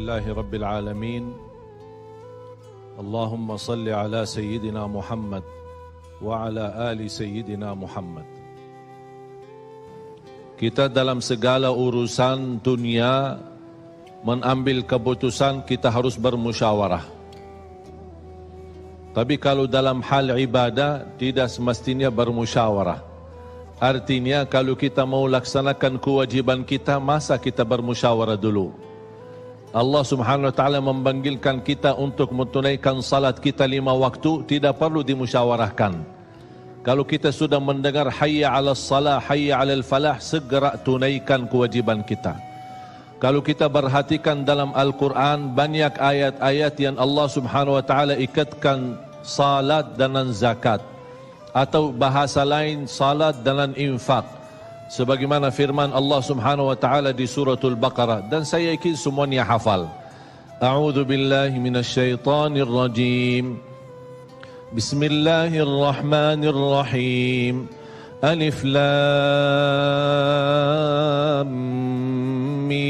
Alhamdulillahi Rabbil Alamin. Allahumma salli ala Sayyidina Muhammad wa ala ali Sayyidina Muhammad. Kita dalam segala urusan dunia mengambil keputusan kita harus bermusyawarah. Tapi kalau dalam hal ibadah tidak semestinya bermusyawarah. Artinya kalau kita mau laksanakan kewajiban kita, masa kita bermusyawarah dulu? Allah Subhanahu wa taala memanggilkan kita untuk menunaikan salat kita 5 waktu, tidak perlu dimusyawarahkan. Kalau kita sudah mendengar hayya 'alas salah, hayya 'alal falah, segera tunaikan kewajiban kita. Kalau kita perhatikan dalam Al-Quran, banyak ayat-ayat yang Allah Subhanahu wa taala ikatkan salat dengan zakat, atau bahasa lain salat dengan infak. Sebagaimana firman Allah Subhanahu wa taala di suratul Baqarah, dan saya yakin semuanya hafal. A'udzu billahi minasyaitonir rajim. Bismillahirrahmanirrahim. Alif lam mim.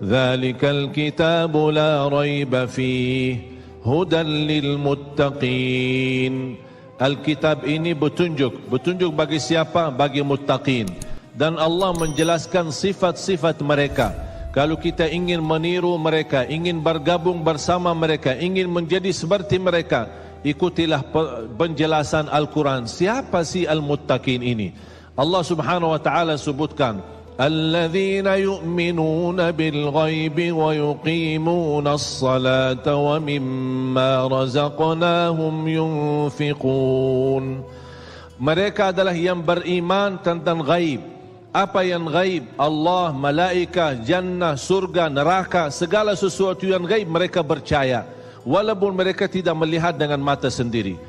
Dzalikal kitabu la raiba fihi hudan lil muttaqin. Alkitab ini petunjuk bagi siapa? Bagi muttaqin. Dan Allah menjelaskan sifat-sifat mereka. Kalau kita ingin meniru mereka, ingin bergabung bersama mereka, ingin menjadi seperti mereka, ikutilah penjelasan Al-Quran. Siapa sih al-muttaqin ini? Allah Subhanahu wa taala sebutkan, alladzina yu'minuna bil ghaibi wa yuqimuna as-salata wa mimma razaqnahum yunfiqun. Mereka adalah yang beriman tentang ghaib. Apa yang ghaib? Allah, malaikat, jannah, surga, neraka, segala sesuatu yang ghaib mereka percaya, walaupun mereka tidak melihat dengan mata sendiri.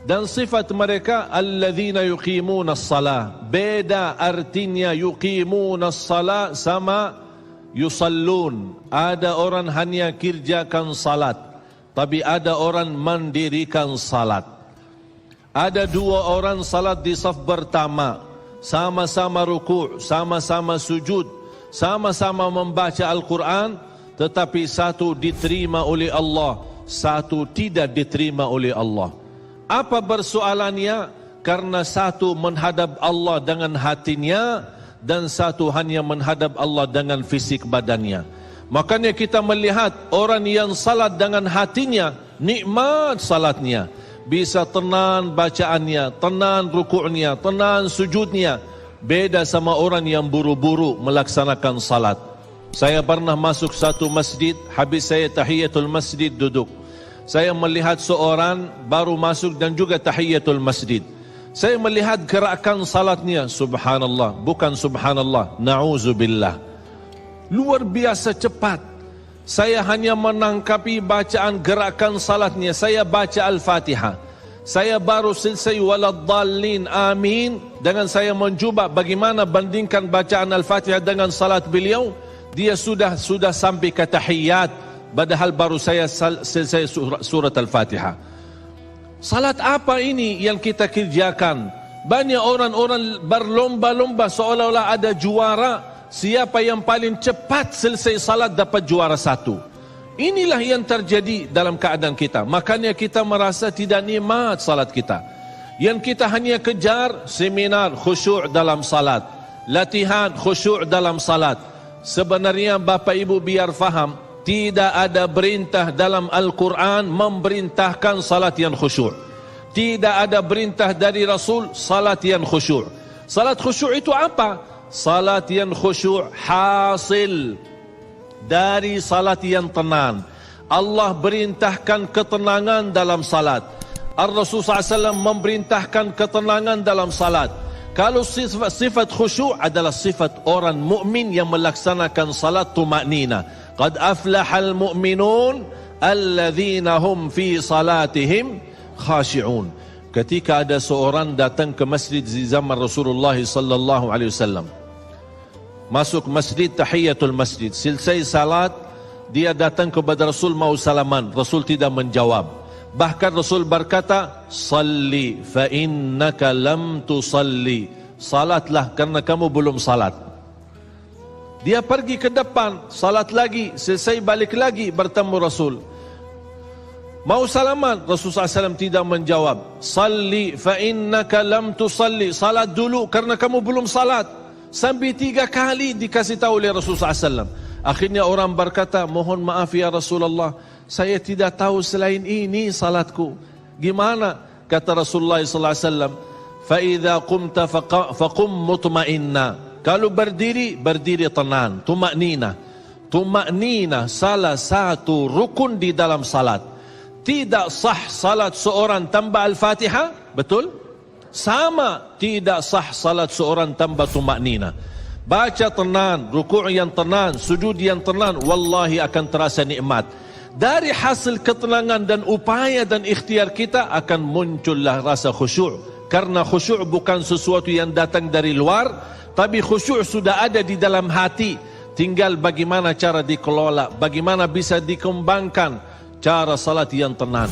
Dan sifat mereka alladzina yuqimuna as-salah. Beda artinya yuqimuna as-salah sama yusallun. Ada orang hanya kerjakan salat, tapi ada orang mendirikan salat. Ada 2 orang salat di saf pertama, sama-sama ruku', sama-sama sujud, sama-sama membaca Al-Quran, tetapi satu diterima oleh Allah, satu tidak diterima oleh Allah. Apa persoalannya? Karena satu menghadap Allah dengan hatinya, dan satu hanya menghadap Allah dengan fisik badannya. Makanya kita melihat orang yang salat dengan hatinya, nikmat salatnya, bisa tenang bacaannya, tenang rukuknya, tenang sujudnya. Beda sama orang yang buru-buru melaksanakan salat. Saya pernah masuk satu masjid, habis saya tahiyatul masjid duduk. Saya melihat seorang baru masuk dan juga tahiyatul masjid. Saya melihat gerakan salatnya, subhanallah, bukan subhanallah, na'udzubillah. Luar biasa cepat. Saya hanya menangkapi bacaan gerakan salatnya. Saya baca Al-Fatihah. Saya baru selesai waladdallin amin. Dengan saya mencuba bagaimana bandingkan bacaan Al-Fatihah dengan salat beliau, dia sudah sampai ke tahiyat. Padahal baru saya selesai surat Al-Fatihah. Salat apa ini yang kita kerjakan? Banyak orang-orang berlomba-lomba seolah-olah ada juara. Siapa yang paling cepat selesai salat dapat juara 1. Inilah yang terjadi dalam keadaan kita. Makanya kita merasa tidak nikmat salat kita. Yang kita hanya kejar seminar khusyuk dalam salat, latihan khusyuk dalam salat. Sebenarnya Bapak Ibu biar faham, tidak ada perintah dalam Al-Quran memerintahkan salat yang khusyuk. Tidak ada perintah dari Rasul salat yang khusyuk. Salat khusyuk itu apa? Salat yang khusyuk hasil dari salat yang tenang. Allah perintahkan ketenangan dalam salat. Ar-Rasul SAW memerintahkan ketenangan dalam salat. Kalau sifat khusyuk adalah sifat orang mukmin yang melaksanakan salat tumaknina. Qad aflahal mu'minun alladzina hum fi salatihim khashi'un. Ketika ada seorang datang ke masjid di zaman Rasulullah sallallahu alaihi wasallam, masuk masjid tahiyatul masjid, selesai salat dia datang kepada Rasul mau salaman, Rasul tidak menjawab. Bahkan Rasul berkata, salli fa innaka lam tusalli. Salatlah karena kamu belum salat. Dia pergi ke depan, salat lagi, selesai balik lagi bertemu Rasul. Mau salaman, Rasulullah SAW tidak menjawab. Salli fa innaka lam tusalli. Salat dulu karena kamu belum salat. Sampai 3 kali dikasih tahu oleh Rasulullah SAW. Akhirnya orang berkata, mohon maaf ya Rasulullah, saya tidak tahu selain ini salatku. Gimana? Kata Rasulullah SAW, fa idza qumta faqum mutma'inna. Kalau berdiri, berdiri tenang, tumaknina. Tumaknina salah satu rukun di dalam salat. Tidak sah salat seorang tanpa Al-Fatihah, betul? Sama tidak sah salat seorang tanpa tumaknina. Baca tenang, rukuk yang tenang, sujud yang tenang, wallahi akan terasa nikmat. Dari hasil ketenangan dan upaya dan ikhtiar kita akan muncullah rasa khusyuk. Karena khusyuk bukan sesuatu yang datang dari luar, tapi khusyuk sudah ada di dalam hati. Tinggal bagaimana cara dikelola, bagaimana bisa dikembangkan cara salat yang tenang.